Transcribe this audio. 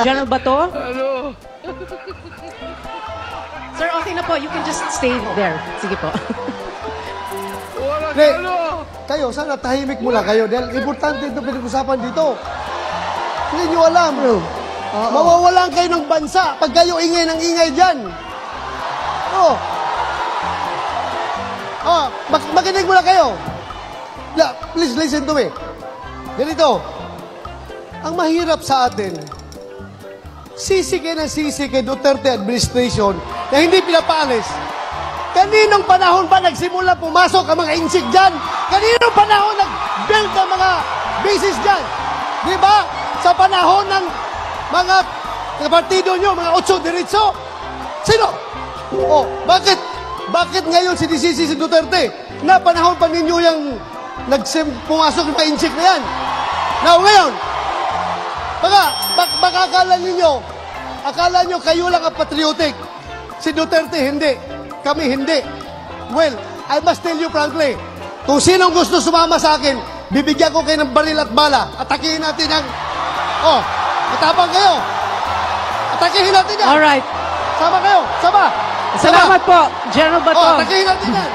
General Bato? Ano? Sir, okay na po. You can just stay there. Sige po. Wala Hindi. ano? Kayo, sana tahimik muna kayo dahil importante ito pinag-usapan dito. Hindi nyo alam. Mawawalan kayo ng bansa pag kayo ingay ng ingay dyan. Oh. Oh, makinig muna kayo. Please listen to me. Ganito. Ang mahirap sa atin, sisi kay Duterte administration na hindi pinapaalis. Kaninong panahon ba nagsimula pumasok ang mga insik dyan? Kaninong panahon nag-build ang mga bases dyan? Di ba? Sa panahon ng mga partido nyo, mga otso diretso? Sino? Oh, bakit ngayon sinisisi si Duterte? Na panahon pa ninyo yung pumasok ng mga insik na yan? Now, ngayon, baka akala nyo kayo lang ang patriotic. Si Duterte, hindi. Kami, hindi. Well, I must tell you frankly, kung sinong gusto sumama sa akin, bibigyan ko kayo ng baril at bala. Atakihin natin ang... Oh, matapang kayo. Atakihin natin yan. Alright. Sama kayo. Sama. Salamat po, General Bato. Oh, atakihin natin yan.